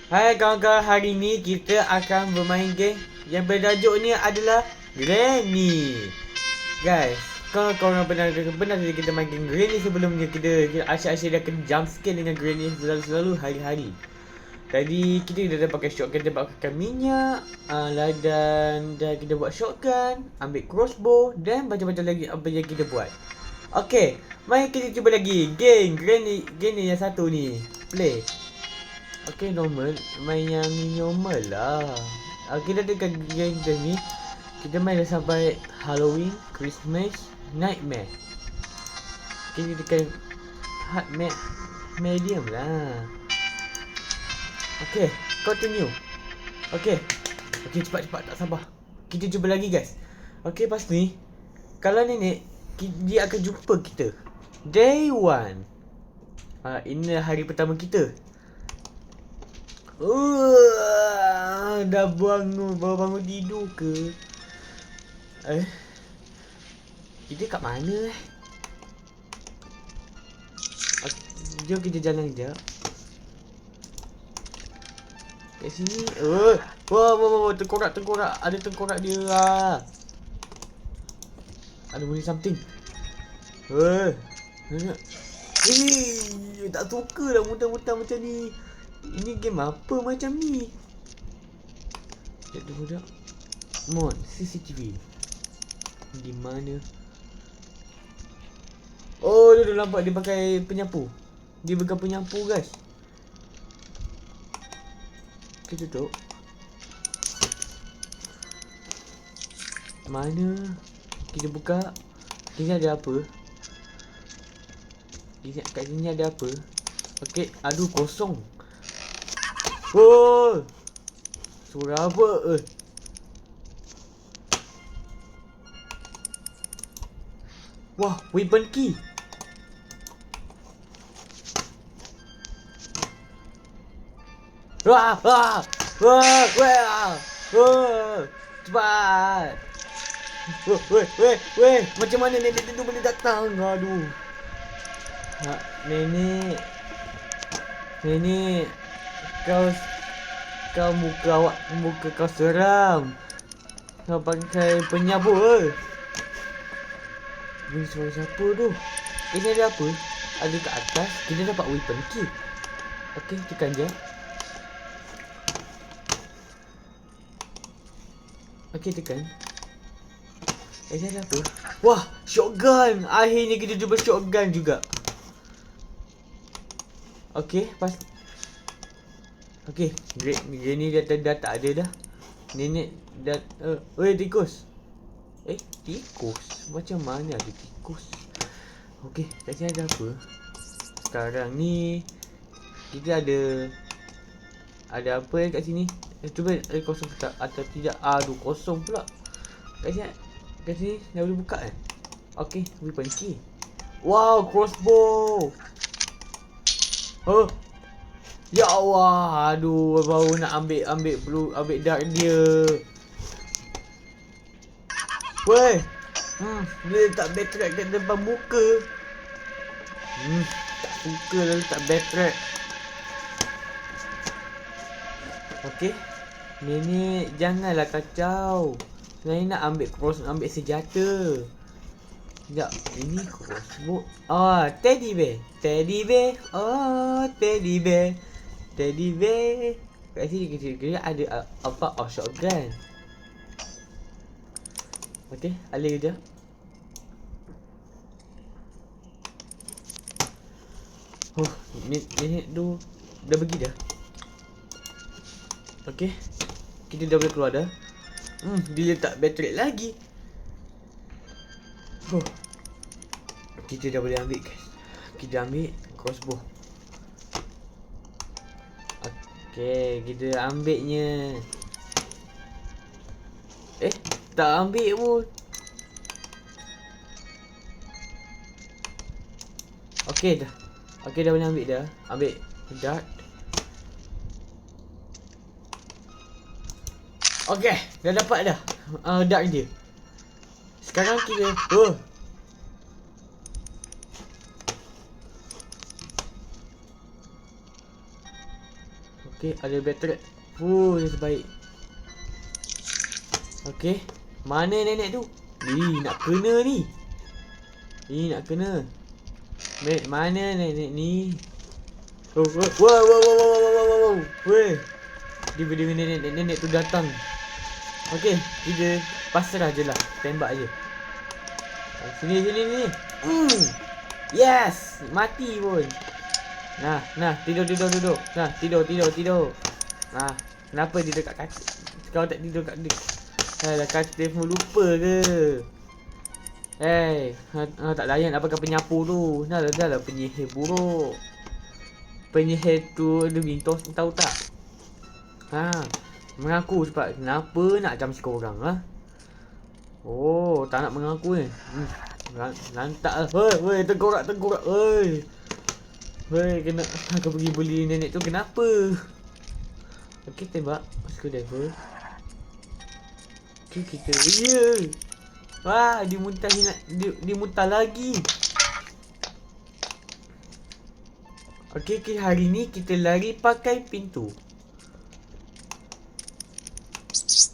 Hai kawan-kawan, hari ni kita akan bermain game yang bertajuk ni adalah Granny. Guys, kalau korang pernah kita main game Granny sebelum ni, kita asyik-asyik dah kena jump scare dengan Granny selalu hari-hari. Tadi kita dah pakai shotgun, kita pakai minyak, dan kita buat shotgun, ambil crossbow dan macam-macam lagi apa yang kita buat. Okay, mari kita cuba lagi game Granny yang satu ni. Play. Okay, normal. Main yang normal lah. Kita dekat game ni, kita main dah sampai Halloween, Christmas, Nightmare. Kita dekat hard medium lah. Okay, continue. Okay, cepat, tak sabar. Kita cuba lagi guys. Okay, pas ni, kalau nenek, dia akan jumpa kita Day 1. Ini hari pertama kita. Dah baru bangun tidur ke? Kita kat mana Jom kita jalan sekejap. Kat sini. Wah, tengkorak. Ada tengkorak dia lah. Ada bunyi something. Tak suka lah muntah-muntah macam ni. Ini game apa macam ni? Sekejap. Mod CCTV. Di mana? Oh, dia nampak dia pakai penyapu. Dia pegang penyapu guys. Kita tutup. Mana? Kita buka. Sini ada apa? Kat sini ada apa? Okey, aduh kosong. Oh, suara apa? Wah, weapon key. Wah, cepat. Weh, macam mana nenek tu boleh datang? Aduh. Nenek, kau muka kau seram. Kau pakai penyapu Ini suara siapa tu? Ini ada apa? Ada kat atas. Kita dapat weapon key. Okey, tekan je. Okey, tekan. Ini ada apa? Wah, shotgun. Akhirnya kita jumpa shotgun juga. Okey, Okey, Granny dah tak ada dah. Nenek dah tikus. Tikus? Macam mana ada tikus? Okey, kat sini ada apa? Sekarang ni kita ada apa kat sini? Cuba kosong tak atau tidak? Aduh, kosong pula. Kat sini dah boleh buka kan? Okey, weapon key. Wow, crossbow. Ya Allah, aduh, baru nak ambil dart dia. Weh, dia letak backtrack kat depan muka. Tak suka lah letak backtrack. Okey, nenek janganlah kacau. Saya nak ambil senjata. Sekejap, ini crossbow. Teddy bear. Teddy bear. Kat sini kita ada apa? Shotgun. Okey, alih je. Nenek tu dah pergi dah. Okey, kita dah boleh keluar dah. Dia letak battery lagi. Kita dah boleh ambil guys. Kita ambil crossbow. Okey, kita ambilnya. Tak ambil pun. Okey dah. Dah boleh ambil dah. Ambil dart. Okey, dah dapat dah dart dia. Sekarang kita Okey, ada battery. Yang terbaik. Okey. Mana nenek tu? Nak kena ni. Nak kena. Mana nenek ni? Wow. Weh. Dia nenek tu datang. Okey, kita pasrah je lah. Tembak je. Sini. Yes, mati pun. Nah, tidur. Nah, tidur. Nah, kenapa dia dekat katil? Kau tak tidur kat dia. Dah katil pun lupa ke? Tak layan nak pakai penyapu tu. Dah lah penyihir buruk. Penyihir tu dia mintos, tahu tak? Mengaku cepat. Kenapa nak jam sekorang Oh, tak nak mengaku ni. Lantak lah. Weh, tengkorak. Weh, kena aku pergi beli nenek tu kenapa? Okey, tembak. Screwdriver. Okey, kita. Wah, dia muntah lagi. Okey, hari ni kita lari pakai pintu.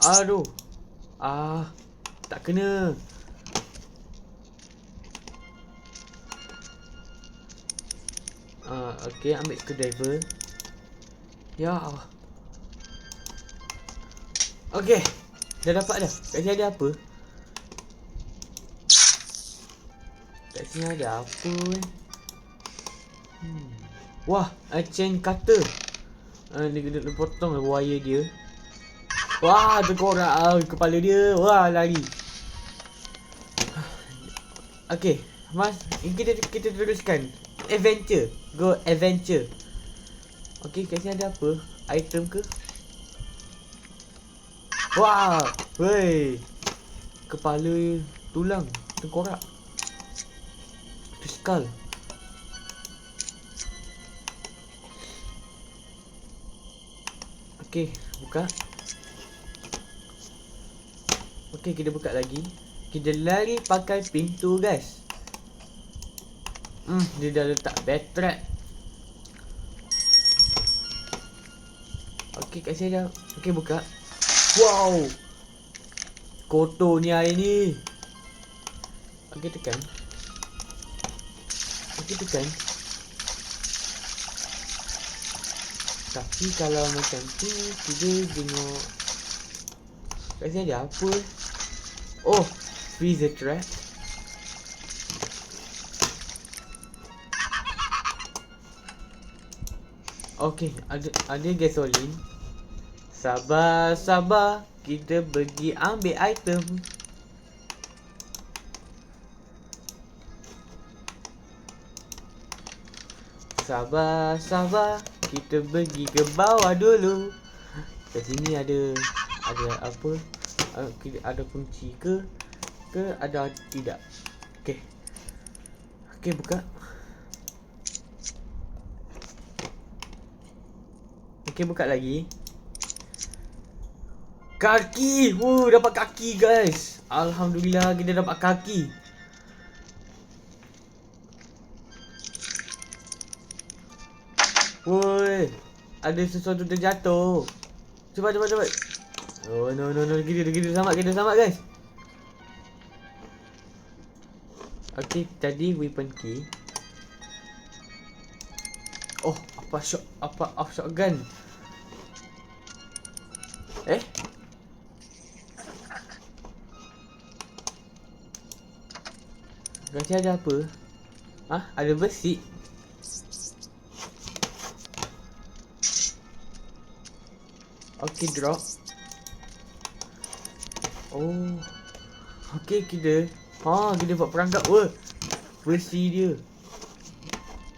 Aduh. Tak kena. Okey, ambil screwdriver. Ya Allah. Okey. Dah dapat dah. Kat sini ada apa? Kat sini ada apa Wah, chain cutter. Dia potong wire dia. Wah, terkorak kepala dia. Wah, lari. Okey, Mas, kita teruskan. Adventure. Go adventure. Okey, kat sini ada apa? Item ke? Wah, weh. Kepala tulang tengkorak. Itu skull. Okey, buka. Okey, kita buka lagi. Kita lari pakai pintu, guys. Dia dah letak backtrack. Okey, kat sini dah. Okey, buka. Wow. Kotor ni air ni. Okey, tekan. Tapi kalau macam tu, kita tengok. Kat sini ada apa? Oh, freezer trap. Okey, ada gasolin. Sabar. Kita pergi ambil item. Sabar. Kita pergi ke bawah dulu. Kat sini ada apa? Ada kunci ke ada tidak? Okey, buka. Okey, buka lagi. Kaki. Dapat kaki, guys. Alhamdulillah kita dapat kaki. Woi, ada sesuatu terjatuh. Cepat. Oh, no. Kita selamat, guys. Okey, tadi weapon key. Oh, apa shotgun? Gaci ada apa? Ada besi. Okey, drop. Oh. Okey, kita buat perangkap. Besi dia.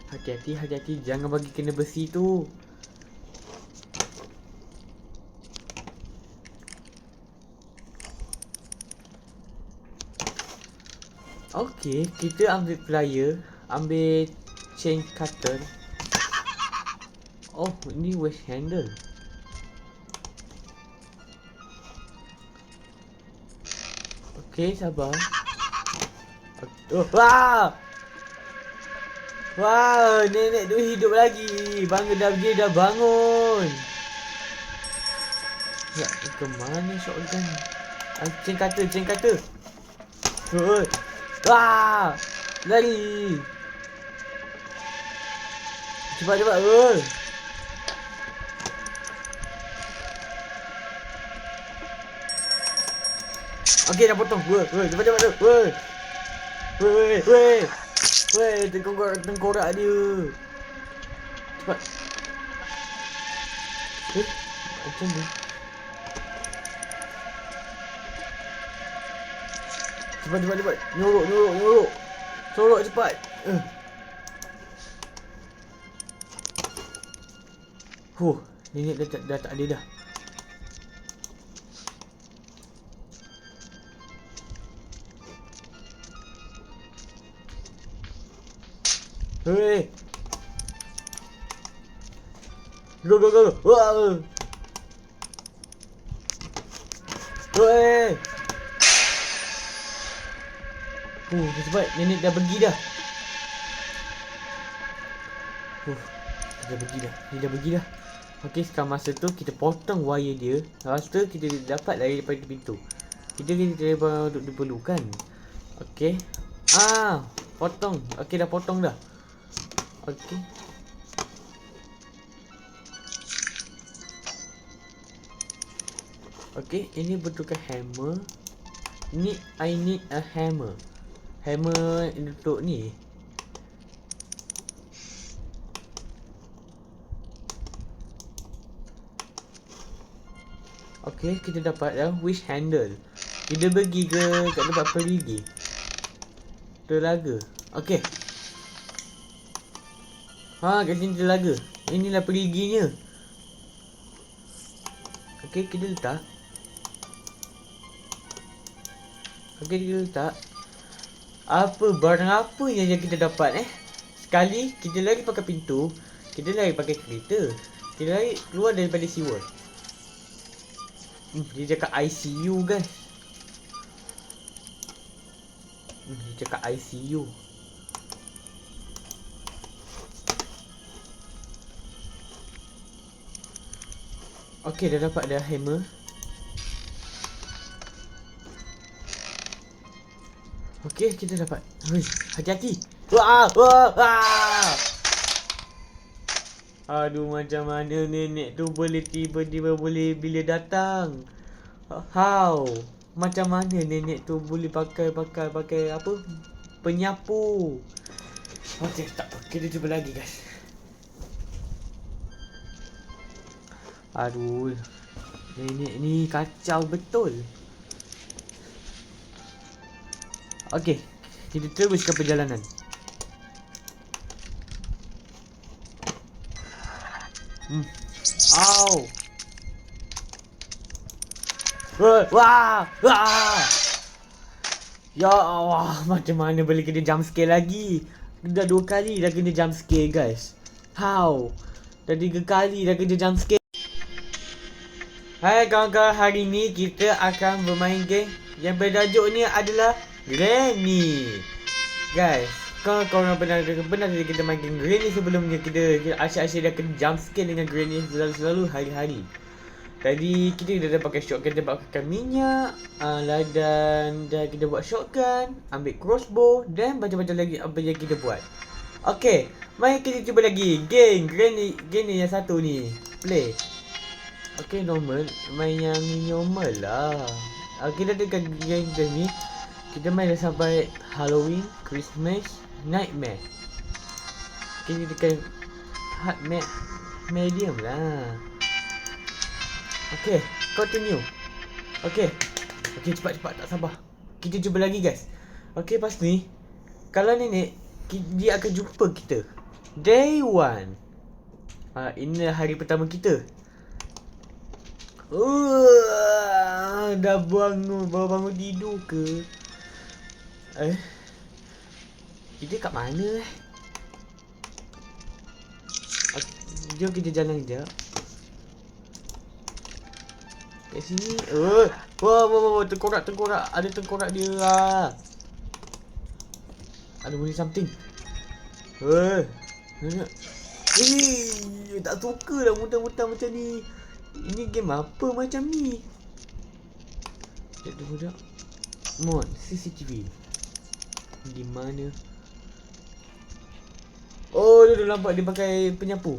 Hati-hati, jangan bagi kena besi tu. Okey, kita ambil plier, ambil chain cutter. Oh, ini waste handle. Okey, sabar. Wah, nenek tu hidup lagi. Dia dah bangun. Ya, ke mana shotgun? Chain cutter. Oi. Wah! Lari. Cepat. Oi. Okey, dah potong. Woi, cepat tu. Woi, tengkorak dia. Cepat. Macam ni. Cepat. Nyorok. Sorok cepat. Nenek dah tak ada dah. Hei. Go. Wah. Hei. Cepat. Nenek dah pergi dah. Dia dah pergi dah. Okey, sekarang masa tu kita potong wire dia. Lepas tu kita dapat lari daripada pintu. Kita daripada untuk diperlukan. Okey. Potong. Okey, dah potong dah. Okey, ini bentukkan hammer. I need a hammer. Hammer untuk ni. Okey, kita dapat wish handle. Kita pergi ke kat tempat perigi. Telaga. Okey. Kat sini telaga. Inilah periginya. Okey, kita letak. Barang apa yang kita dapat Sekali kita lari pakai pintu, kita lari pakai kereta, kita lari keluar daripada seawall. Dia cakap ICU guys. Okey, dah dapat dah hammer. Okey, kita dapat. Hati-hati. Wah. Aduh, macam mana nenek tu boleh tiba-tiba boleh bila datang? How? Macam mana nenek tu boleh pakai apa? Penyapu. Okey, tak apa. Kita cuba lagi guys. Aduh. Nenek ni kacau betul. Okey, kita teruskan perjalanan. Wah. Ya Allah, macam mana boleh kena jump scare lagi? Dah 2 kali dah kena jump scare guys. How? Dah 3 kali dah kena jump scare. Hai kawan-kawan, hari ni kita akan bermain game yang bertajuk ni adalah Granny. Guys, kalau pernah kita main game Granny sebelumnya, kita asyik-asyik dah kena jump scare dengan Granny selalu hari-hari. Tadi kita dah pakai shotgun, kita pakai minyak, dan kita buat shotgun, ambil crossbow dan macam-macam lagi apa yang kita buat. Okey, mari kita cuba lagi game Granny yang satu ni. Play. Okey, normal, main yang normal lah. Kita dekat game ni. Kita main dah sampai Halloween, Christmas, Nightmare. Kita dekat hard medium lah. Okey, continue. Okey, cepat, tak sabar. Kita cuba lagi guys. Okey, pas ni kalau nenek, dia akan jumpa kita Day 1. Ini hari pertama kita. Dah baru bangun tidur ke? Kita kat mana Jom kita jalan sekejap. Kat sini. Wah, tengkorak. Ada tengkorak dia lah. Ada bunyi something. Tak suka lah muntah-muntah macam ni. Ini game apa macam ni? Sekejap tunggu sekejap. Mod CCTV. Di mana? Oh, dia dah nampak dia pakai penyapu.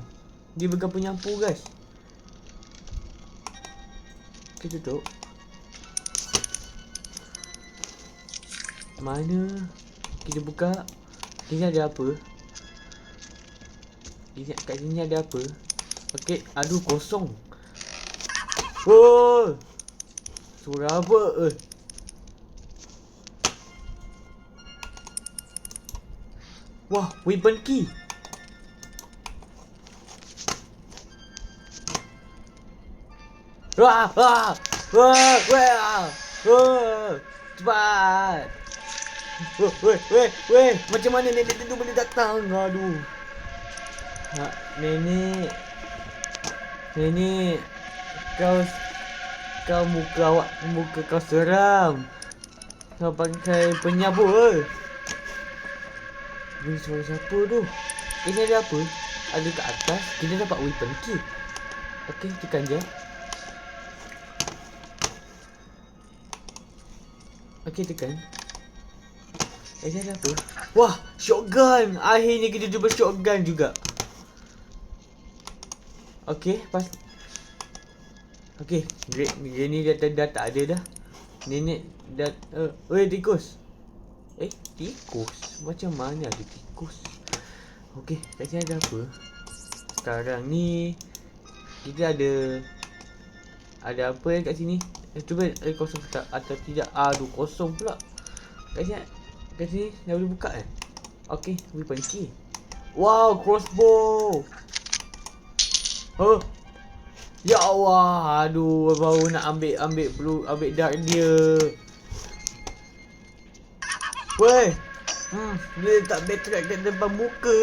Dia pegang penyapu guys. Kita tutup. Mana? Kita buka. Sini ada apa? Kat sini ada apa? Okey, aduh kosong. Oh! Suara apa? Wah, weapon key. Wah, wah, wah, wah, wah, cepat. Weh, macam mana nenek tu boleh datang? Aduh. Ha, nenek, kau muka kau seram. Kau pakai penyapu. Ini suara siapa tu? Ini ada apa? Ada kat atas. Kita dapat weapon key. Okey, tekan je. Okey, tekan. Ini ada apa? Wah, shotgun. Akhirnya kita jumpa shotgun juga. Okey, okey, Granny dah tak ada dah. Nenek dah tikus. Tikus? Macam mana ada tikus? Okey, kat sini ada apa? Sekarang ni kita ada apa kat sini? Cuba ada kosong atau tidak? Aduh, kosong pula. Kat sini dah boleh buka kan? Okey, weapon key. Wow, crossbow. Ya Allah, aduh, baru nak ambil dart dia. Weh, dia letak backtrack kat depan muka.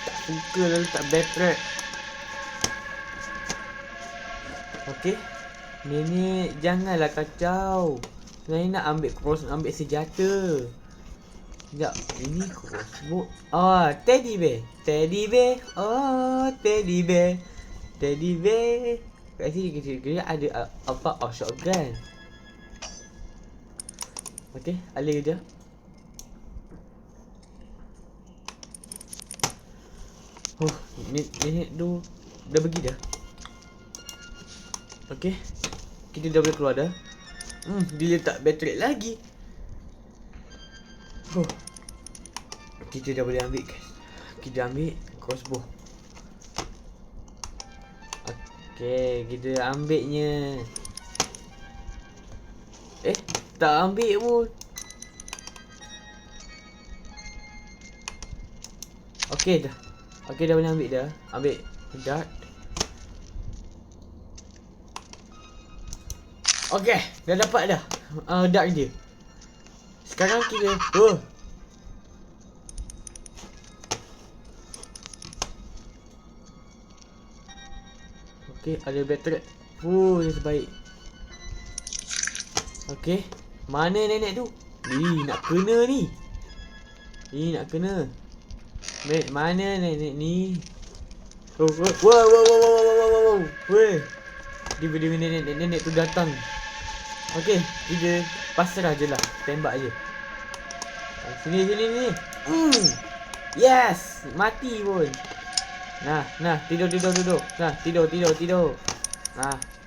Tak suka lah letak backtrack. Okey, nenek janganlah kacau. Nenek nak ambil senjata. Sekejap, ini crossbow. Teddy bear. Teddy bear. Kat sini kita ada apa? Shotgun. Okey, alih je. Nenek tu dah pergi dah. Okey, kita dah boleh keluar dah. Dia letak battery lagi. Kita dah boleh ambil guys. Kita ambil crossbow. Okey, kita ambilnya. Tak ambil pun. Okey dah. Okey, dah boleh ambil dah. Ambil dart. Okey, dah dapat dah. Dart dia. Sekarang kita Okey, ada battery. Dia sebaik. Okey, mana nenek tu? Nak kena ni. Nak kena. Mana nenek ni? Wow. Weh. Dia nenek tu datang. Okey, kita pasrah je lah. Tembak je. Sini. Yes, mati pun. Nah, tidur. Nah, tidur.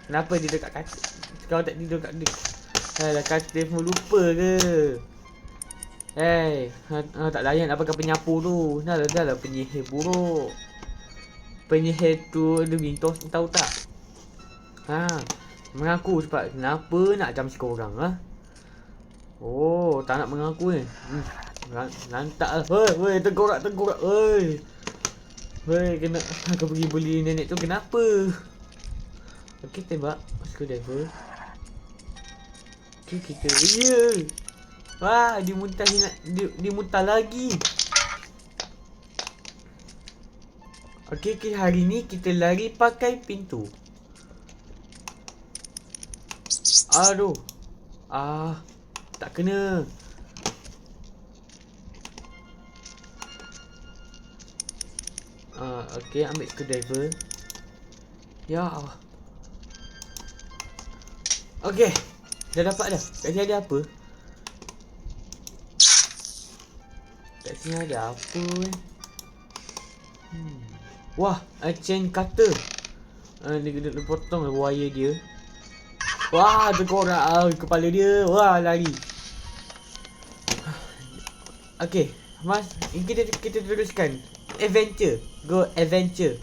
Kenapa dia dekat katil? Kau tak tidur kat dia? Dah katil pun lupa ke? Tak layan apa pakai penyapu tu. Dah lah penyihir buruk. Penyihir tu ada mintos, tahu tak? Mengaku cepat. Kenapa nak jam sekorang tak nak mengaku ni. Lantak lah. Weh, tengkorak. Weh, kena kau pergi beli nenek tu kenapa? Okey, tembak. Screwdriver. Okey, kita. Wah, dia muntah lagi. Okey, hari ni kita lari pakai pintu. Aduh. Tak kena. Okey, ambil screwdriver. Ya Allah. Okey. Dah dapat dah. Kat sini ada apa? Kat sini ada apa Wah, chain cutter. Dia potong wire dia. Wah, terkorak kepala dia. Wah, lari. Okey, Mas, kita teruskan. Adventure. Go adventure.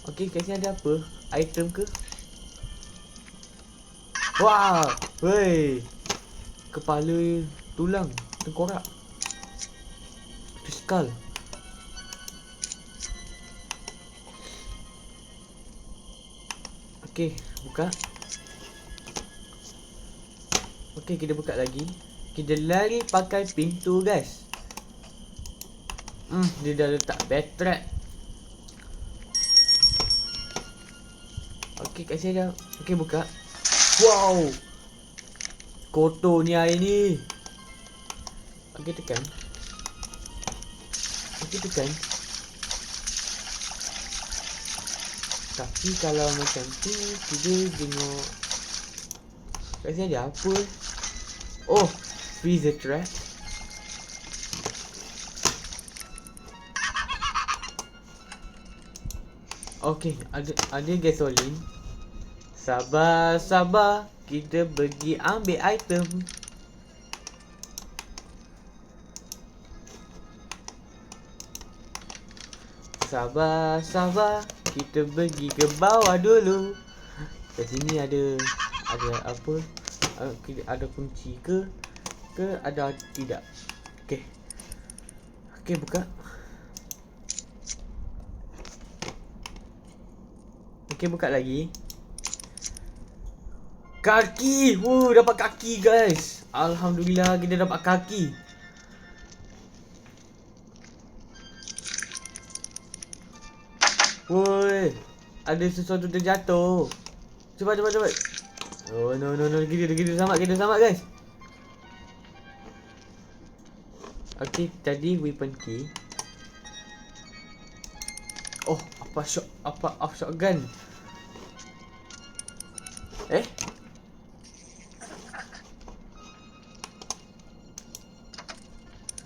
Okey, kat sini ada apa? Item ke? Wah, weh. Kepala tulang tengkorak. Skull. Okey, buka. Okey, kita buka lagi. Kita lari pakai pintu, guys. Dia dah letak backtrack. Okey, kat sini dah. Okey, buka. Wow. Kotor ni air ni. Okey, tekan. Okey, tekan. Tapi kalau macam tu, kita tengok. Kat sini ada apa? Oh, freezer trap. Okey, ada gasolin. Sabar, kita pergi ambil item. Sabar, kita pergi ke bawah dulu. Kat sini ada apa? Ada kunci ke ada tidak? Okey, buka. Okey, buka lagi. Kaki. Dapat kaki, guys. Alhamdulillah, kita dapat kaki. Woi, ada sesuatu terjatuh. Cepat. Oh, no. Kita selamat, guys. Okey, tadi weapon key. Oh, apa shotgun?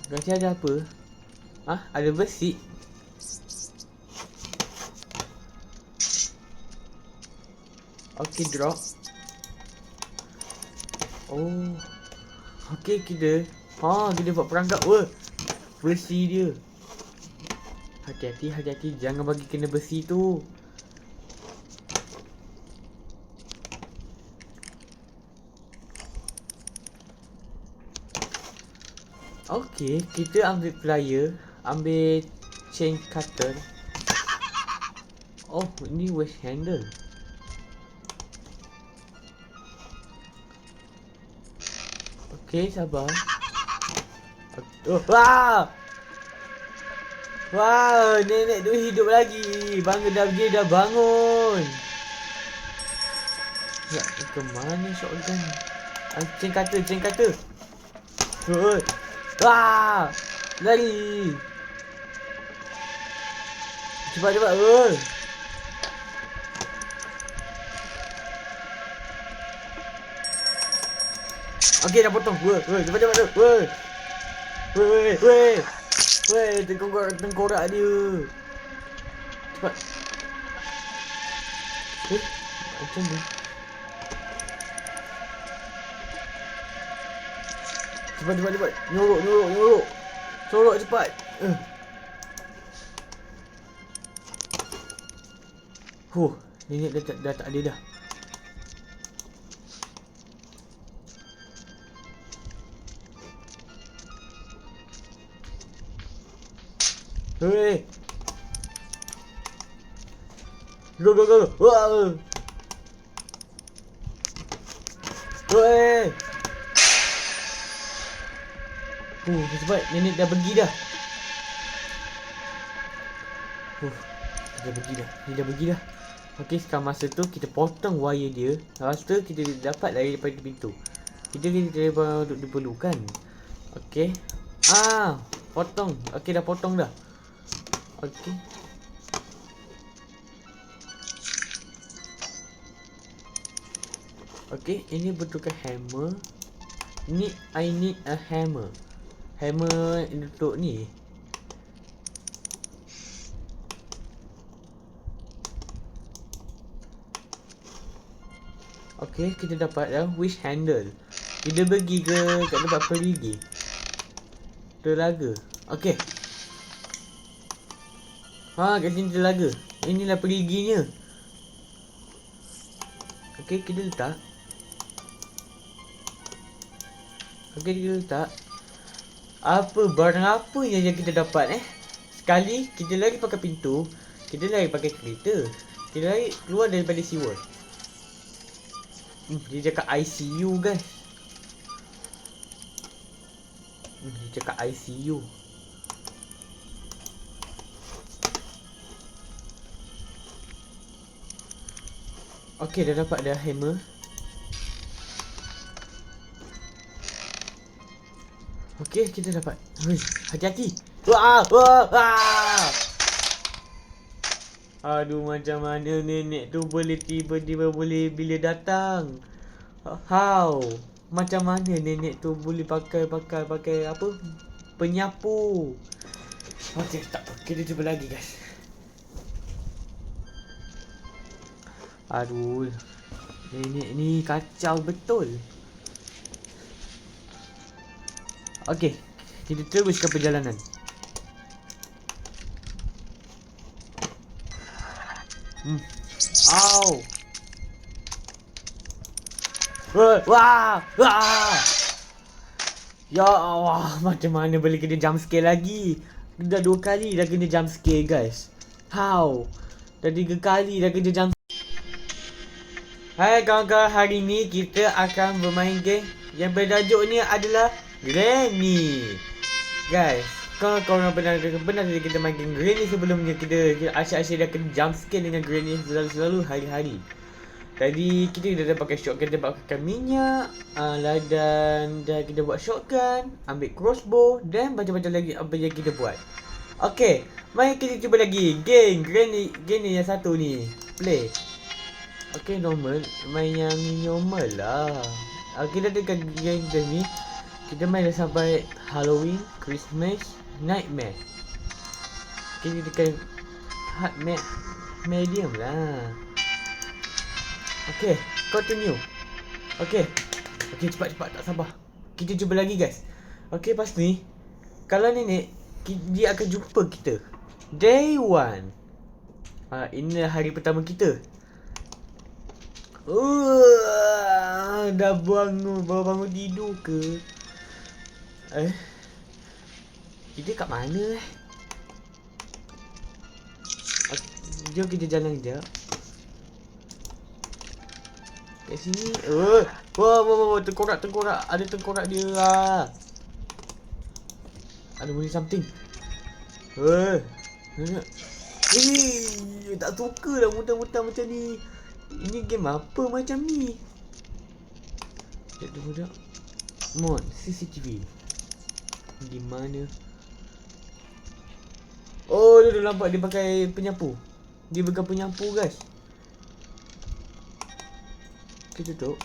Ganti ada apa? Ada besi. Okey, drop. Oh. Okey, kita buat perangkap. Besi dia. Hati-hati, jangan bagi kena besi tu. Okey, kita ambil plier, ambil chain cutter. Oh, ini waste handle. Okey, sabar. Wah, nenek tu hidup lagi. Dia dah bangun. Ya, ke mana shotgun? Chain cutter. Wah! Lari. Cepat. Okey, dah potong. Cepat. Weh, tengkorak dia. Cepat. Macam ni. Cepat. Nyorok. Sorok cepat. Nenek dah tak ada dah. Hei. Go. Wow. Hei. Cepat. Nenek dah pergi dah. Dia dah pergi dah. Okey, sekarang masa tu kita potong wire dia. Lepas tu kita dapat lari daripada pintu. Kita diperlukan. Okey. Potong. Okey, dah potong dah. Okey. Okay, ini bentukan hammer. I need a hammer. Hammer untuk ni. Okay, kita dapat dah wish handle. Kita pergi ke kat tempat perigi. Telaga. Okay. Kat sini telaga. Inilah periginya. Okay, kita letak. Okay, kita letak. Barang apa yang kita dapat Sekali kita lari pakai pintu, kita lari pakai kereta, kita lari keluar daripada sewer. Dia cakap ICU guys. Dia cakap ICU. Okay, dah dapat dah hammer. Okay, kita dapat. Hati-hati. Wah. Aduh, macam mana nenek tu boleh tiba-tiba boleh bila datang? How? Macam mana nenek tu boleh pakai apa? Penyapu. Okay, tak apa. Kita cuba lagi guys. Aduh, nenek ni kacau betul. Okay, kita teruskan perjalanan. Au. Wah. Ya Allah, macam mana boleh kena jump scare lagi? Dah 2 kali dah kena jump scare guys. How? Dah 3 kali dah kena jump. Hai kawan-kawan, hari ni kita akan bermain game yang bertajuk ni adalah Granny. Guys, kalau korang pernah tadi kita main game Granny sebelumnya, kita asyik-asyik dah kena jump scare dengan Granny selalu hari-hari. Tadi kita dah pakai shotgun, kita pakai minyak, dan kita buat shotgun, ambil crossbow dan macam-macam lagi apa yang kita buat. Okay, mari kita cuba lagi game Granny yang satu ni. Play. Okay, normal. Main yang normal lah. Kita dekat game ni. Kita main dah sampai Halloween, Christmas, Nightmare. Kita dekat hard medium lah. Okay, continue. Okay, cepat tak sabar. Kita cuba lagi guys. Okay, pas ni kalau nenek dia akan jumpa kita Day 1. Ini hari pertama kita. Dah baru bangun tidur ke? Kita kat mana Jom kita jalan sekejap. Kat sini. Wah, tengkorak. Ada tengkorak dia lah. Ada bunyi something. Tak suka lah muntah-muntah macam ni. Ini game apa macam ni? Sekejap. Mod CCTV. Di mana? Oh, dia nampak dia pakai penyapu. Dia pegang penyapu guys. Kita tutup.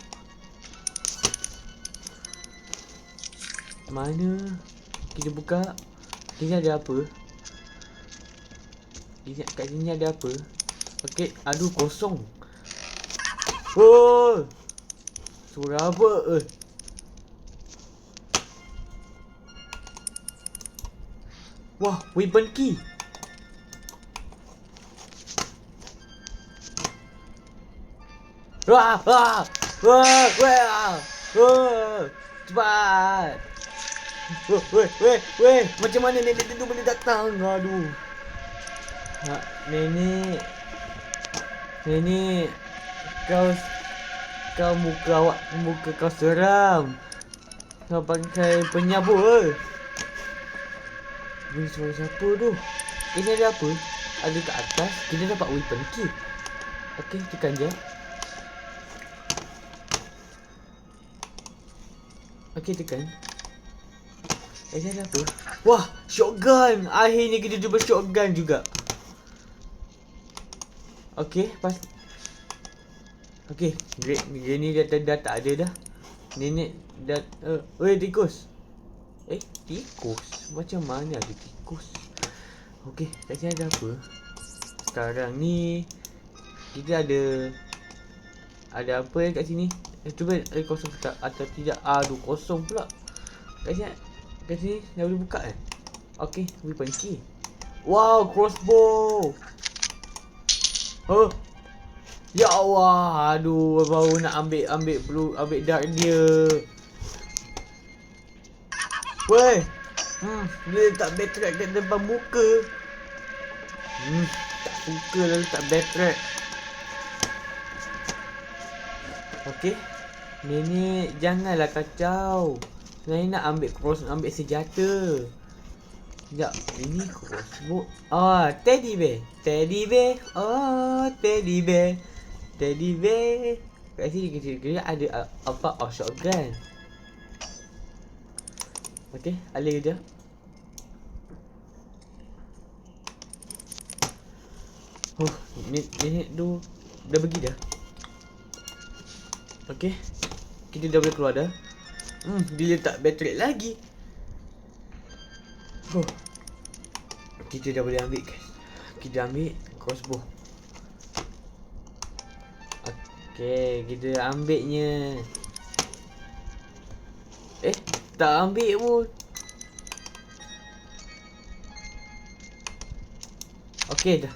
Mana? Kita buka. Sini ada apa? Kat sini ada apa? Okey, aduh kosong. Oh, suara apa? Wah, weapon key. Wah. Cepat. Weh. Macam mana nenek tu boleh datang? Aduh. Nenek. Kau muka kau seram. Kau pakai penyapu. Ini suara siapa tu? Ini ada apa? Ada kat atas. Kita dapat weapon key. Okey, tekan je. Okey, tekan. Ini ada apa? Wah, shotgun. Akhirnya kita jumpa shotgun juga. Okey, pas. Okay, Granny dah tak ada dah. Nenek dah tikus. Tikus? Macam mana ada tikus? Okay, kat sini ada apa? Sekarang ni kita ada apa kat sini? Cuba ada kosong tak atau tidak? Aduh, kosong pula. Kat sini dah boleh buka kan? Okay, boleh panci. Wow, crossbow. Ya Allah, aduh, baru nak ambil dart dia. Weh. Dia letak backtrack kat depan muka. Tak suka lah letak backtrack. Okey. Nenek, janganlah kacau. Saya nak ambil senjata. Sekejap, ini crossbow. Teddy bear. Teddy bear. Teddy bear. Teddy bear. Kat sini kira ada apa? Shotgun. Okey, alih dia. Nenek tu dah pergi dah. Okey. Kita dah boleh keluar dah. Dia letak battery lagi. Kita dah boleh ambil, guys. Kita ambil crossbow. Okey, kita ambilnya. Tak ambil pun. Okey dah.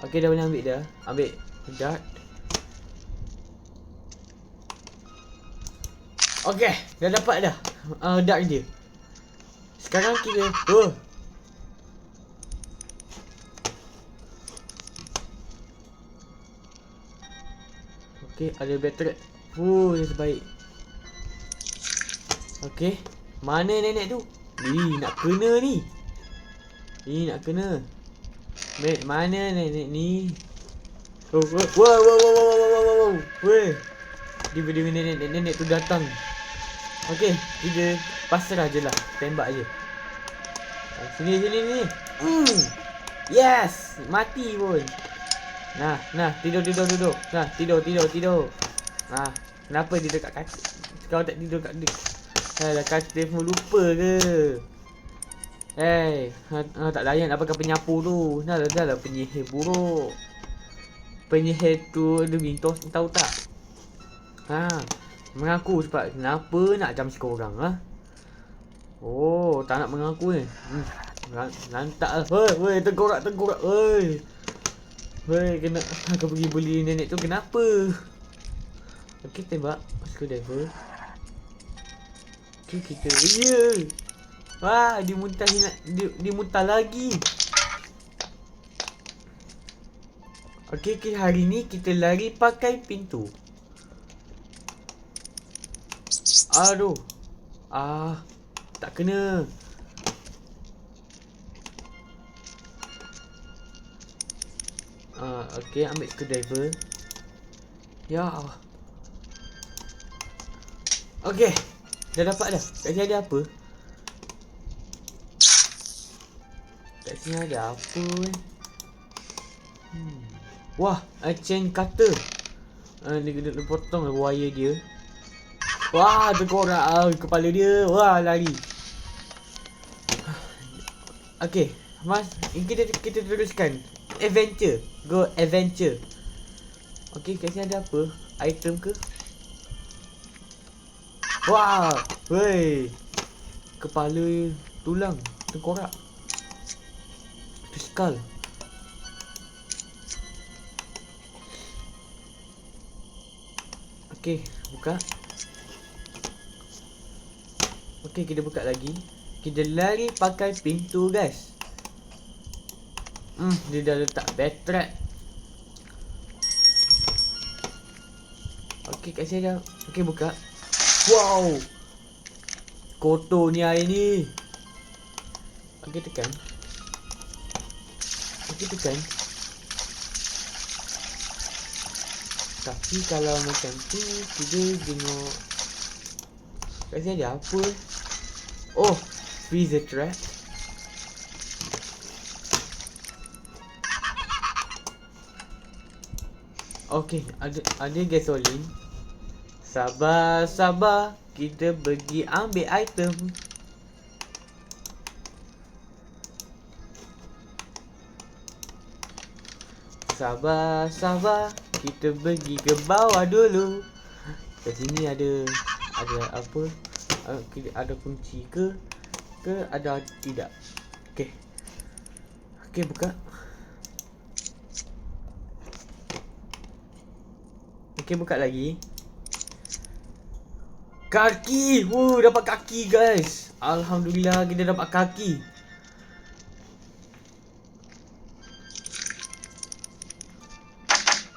Okey, dah boleh ambil dah. Ambil dart. Okey, dah dapat dah dart dia. Sekarang kita Okey, ada battery. Yang terbaik. Okey, mana nenek tu? Nak kena ni. Nak kena. Mana nenek ni? Wow. Weh. Dia nenek tu datang. Okey, kita pasrah je lah. Tembak je. Sini ni. Yes, mati pun. Nah, tidur. Nah, tidur. Kenapa dia dekat katil? Kau tak tidur kat dia. Katil pun lupa ke? Tak layan apa penyapu tu. Dah lah penyihir buruk. Penyihir tu ada mintos, tahu tak? Mengaku sebab kenapa nak jam sekorang tak nak mengaku ni. Lantak lah. Weh, tengkorak. Weh, kena aku pergi beli nenek tu kenapa? Okey, tembak screwdriver. Okey, kita dia muntah lagi. Okey, hari ni kita lari pakai pintu. Aduh. Tak kena. Okey, ambil screwdriver. Ya Allah. Okey, dah dapat dah. Kat sini ada apa? Kat sini ada apa? Wah, chain cutter. Dia potong wire dia. Wah, terkorak kepala dia. Wah, lari. Okey, Mas, kita teruskan. Adventure. Go adventure. Okey, kat sini ada apa? Item ke? Wah, weh. Kepala tulang tengkorak. Itu skull. Okey, buka. Okey, kita buka lagi. Kita lari pakai pintu, guys. Dia dah letak backtrack. Okey, kat sini dah. Okey, buka. Wow. Kotor ni air ni. Okey, tekan. Tapi kalau macam tu, kita tengok. Kat sini ada apa? Freezer trap. Okey, ada gasolin. Sabar, kita pergi ambil item. Sabar, kita pergi ke bawah dulu. Kat sini ada apa? Ada kunci ke ada tidak? Okey, buka. Okey, buka lagi. Kaki. Dapat kaki, guys. Alhamdulillah kita dapat kaki.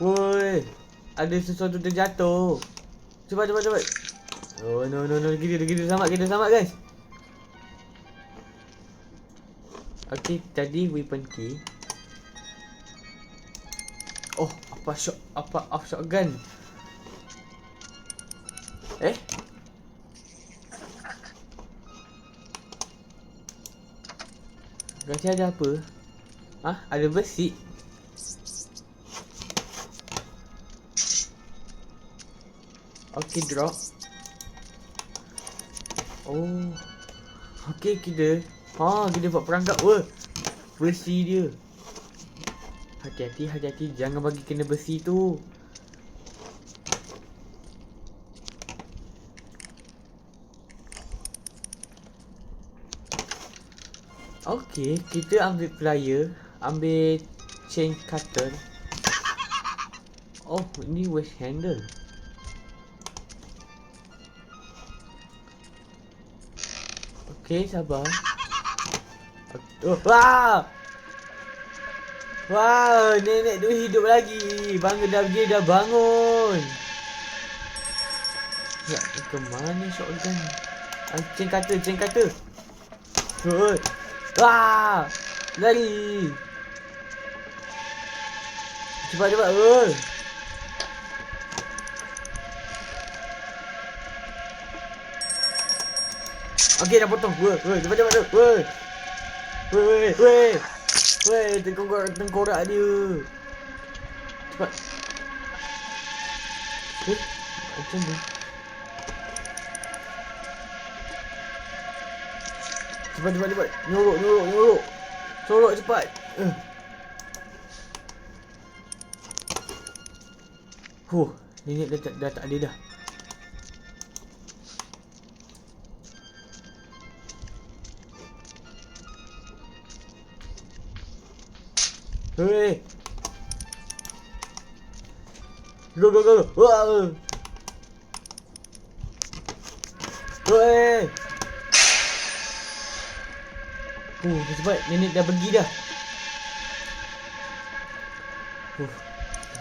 Woi, ada sesuatu terjatuh. Cepat. Oh no. Kita selamat guys. Okey, tadi weapon key. Oh, apa shotgun? Ganti ada apa? Ada besi. Okey, drop. Oh. Okey, kita buat perangkap. Besi dia. Hati-hati, jangan bagi kena besi tu. Okey, kita ambil plier, ambil chain cutter. Oh, ini waste handle. Okey, sabar. Wow, nenek tu hidup lagi. Dia dah bangun. Ya, ke mana shotgun? Chain cutter. Lari. Cepat. Okey, dah potong. Cepat. Tengkorak dia. Cepat. Macam ni. Cepat. Nyorok. Sorok cepat. Nenek dah tak ada dah. Hei. Go. Wow. Hei. Cepat. Nenek dah pergi dah.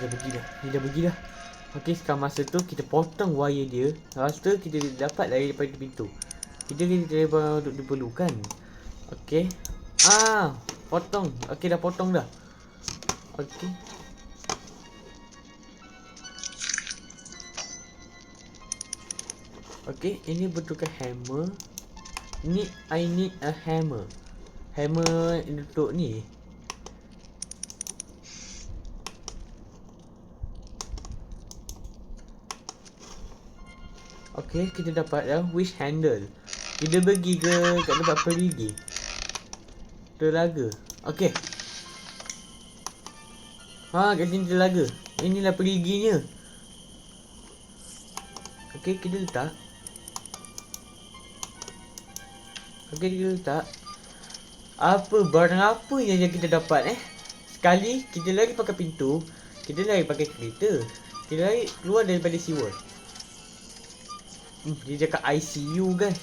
Dia dah pergi dah. Okey, sekarang masa tu kita potong wire dia. Lepas tu kita dapat lari daripada pintu. Kita diperlukan. Okey. Potong. Okey, dah potong dah. Okey, ini bentukkan hammer. I need a hammer. Hammer untuk ni. Okey, kita dapat dah wish handle. Kita pergi kat tempat perigi. Telaga. Okey. Kat sini telaga. Inilah periginya. Okey, kita letak. Barang apa yang kita dapat Sekali kita lari pakai pintu, kita lari pakai kereta, kita lari keluar daripada seawall. Dia cakap ICU, guys.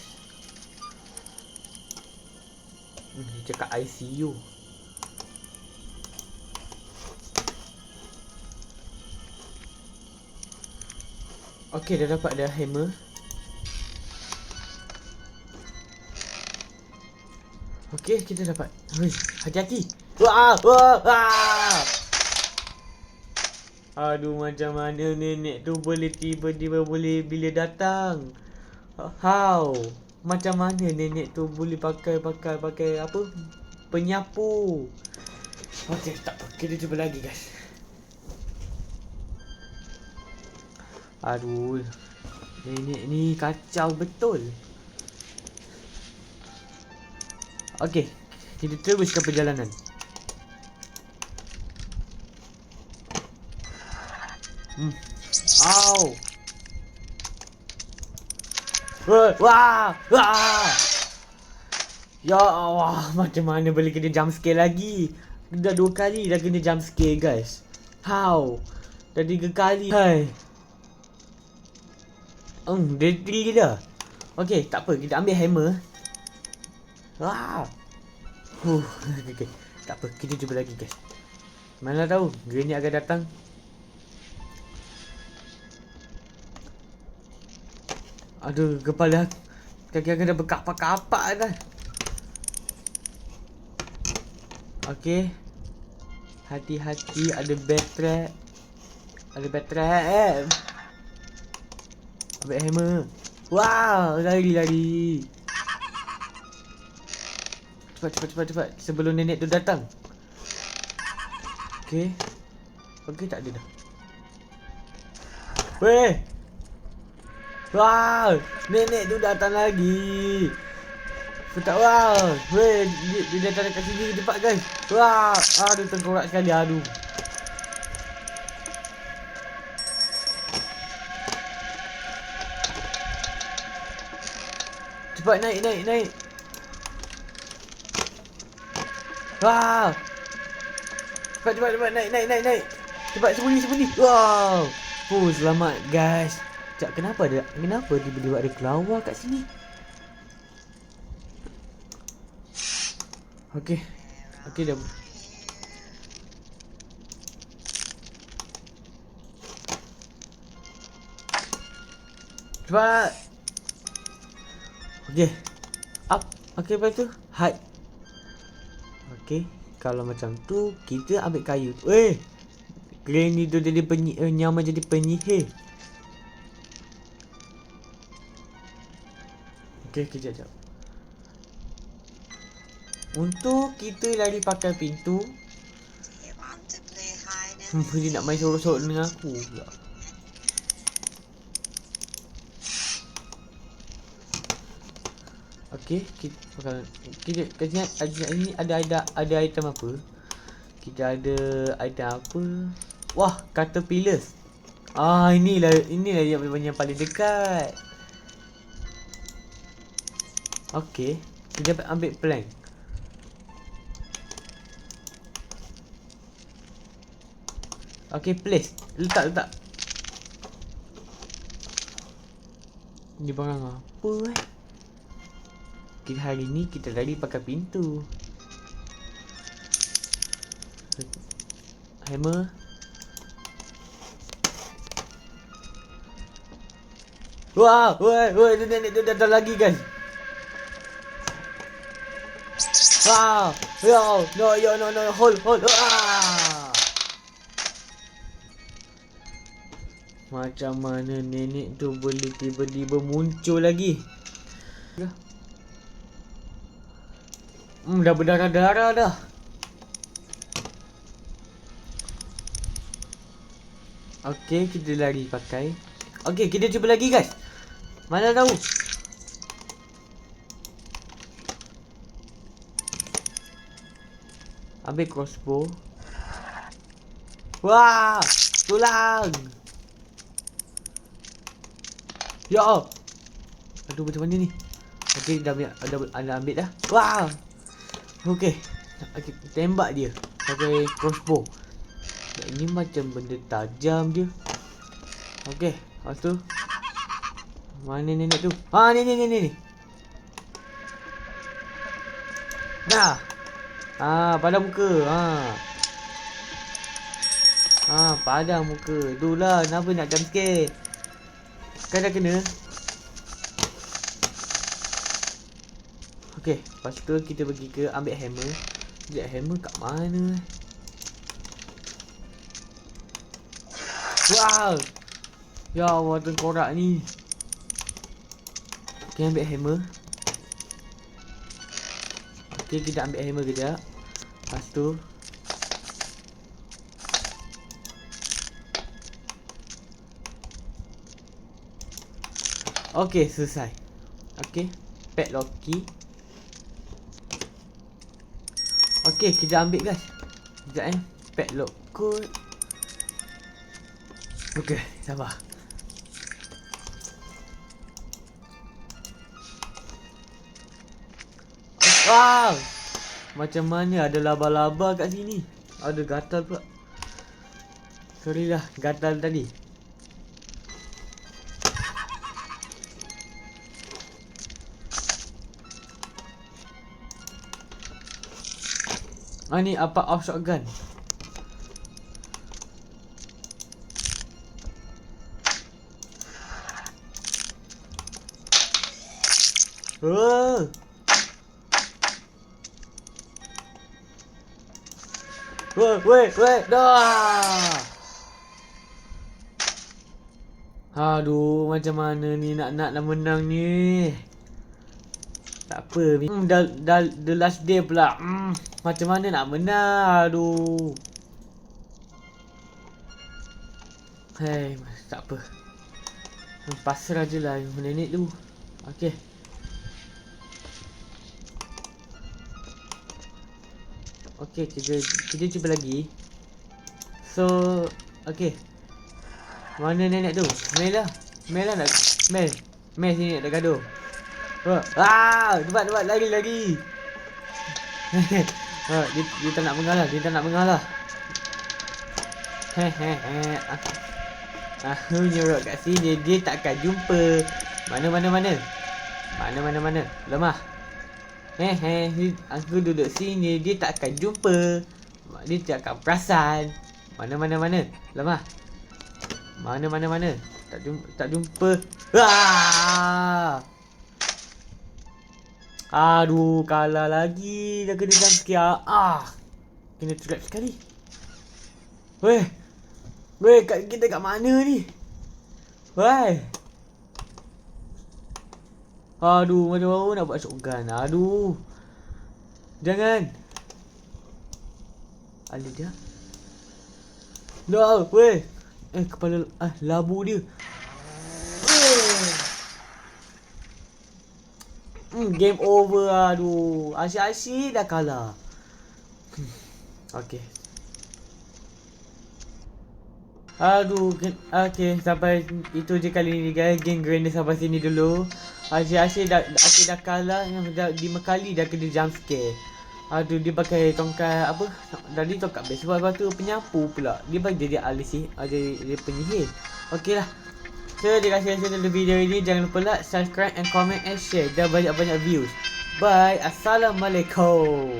Dia cakap ICU. Okey, dah dapat dah hammer. Okey, kita dapat. Hati-hati. Aduh, macam mana nenek tu boleh tiba-tiba bila datang? How? Macam mana nenek tu boleh pakai apa? Penyapu. Okey, tak apa. Kita cuba lagi, guys. Aduh. Ini kacau betul. Okey, kita teruskan perjalanan. Au. Wah. Ya Allah, macam mana boleh kena jump scare lagi? Dah 2 kali dah kena jump scare, guys. How? Dah 3 kali. Hai. Dia tinggi dah. Okey, tak apa, kita ambil hammer. Wah. Okay. Tak apa, kita cuba lagi, guys. Mana tahu Granny akan datang. Aduh, kepala kaki aku dah berkapak-kapak dah. Okey. Hati-hati, ada backtrack. Ada backtrack. Ambil hammer. Wow, lari. Cepat. Sebelum nenek tu datang. Okey, tak ada dah. Weh. Wow, nenek tu datang lagi. Wow, weh, dia datang dekat sini cepat, guys. Wah, aduh, tengkorak sekali, aduh. Cepat naik. Wah. Cepat naik. Cepat sembunyi. Wow. Selamat, guys. Cak, kenapa tiba-tiba ada kelawar kat sini? Okey dah. Cepat. Okey. Up. Okey, lepas tu hide. Okey, kalau macam tu kita ambil kayu. Granny tu jadi nyaman jadi penyihir. Okey, kejap. Untuk kita lari pakai pintu. Dia nak main sorok-sorok dengan aku pula. Okey, kita ini ada item apa? Kita ada item apa? Wah, caterpillars. Inilah yang paling dekat. Okey, kita ambil plank. Okey, place. Letak. Ni barang apa Kita hari ni kita lari pakai pintu. Hammer. Wah, nenek tu datang lagi, guys. Wow, no, hold. Macam mana nenek tu boleh tiba-tiba muncul lagi? Dah berdarah-darah dah. Okey, kita lari pakai. Okey, kita cuba lagi, guys. Mana tahu. Ambil crossbow. Wah, tulang. Ya. Aduh, macam mana ni? Okey, dah ambil dah. Wah. Okey, tembak dia pakai crossbow. Ini macam benda tajam dia. Okey, lepas tu mana nenek tu? Ni. Dah. Pada muka. Pada muka. Itulah kenapa nak jump scare. Kan dah kena. Okey, lepas tu kita pergi ke ambil hammer. Sekejap, hammer kat mana? Wow. Ya Allah, tengkorak ni. Okey, ambil hammer. Okey, kita ambil hammer kejap. Lepas tu Okay, selesai. Okay, padlock key. Okay, kita ambil guys. Sekejap padlock code. Okay, sabar. Wow, macam mana ada laba-laba kat sini. Ada gatal pula. Sorry lah, gatal tadi. Ni apa off shotgun. Oh. Wait. Dah. Aduh, macam mana ni nak menang ni. Tak apa. Dah the last day pula. Macam mana nak menang. Aduh. Hey, tak apa. Pasrah je lah nenek tu. Okay. Okay, kita cuba lagi. So, okay. Mana nenek tu? Mel lah nak. Mel sini nak gaduh. Cepat lari. Dia tak nak mengalah. Aku nyuruh kat sini dia takkan jumpa. Mana. Lemah. Aku duduk sini dia takkan jumpa. Dia takkan perasan. Mana. Lemah. Mana. Tak jumpa. Aduh, kalah lagi. Dah kena jump scare. Kena trap sekali. Weh, kita kat mana ni? Weh. Aduh, macam mana nak buat shotgun? Aduh. Jangan. Alih dia. No, weh. Kepala labu dia. Game over. Aduh, asyik-asyik dah kalah. Okay. Aduh, okay, sampai itu je kali ni guys. Game Granny sampai sini dulu. Asyik dah kalah. Yang 5 kali dah kena jump scare. Aduh, dia pakai tongkat apa? Tadi tongkat best. Lepas tu penyapu pula. Dia bagi jadi alisi. Dia penyihir. Okay lah. So, jika kalian suka nonton video ini, jangan lupa like, subscribe, and comment and share. Dan banyak-banyak views. Bye. Assalamualaikum.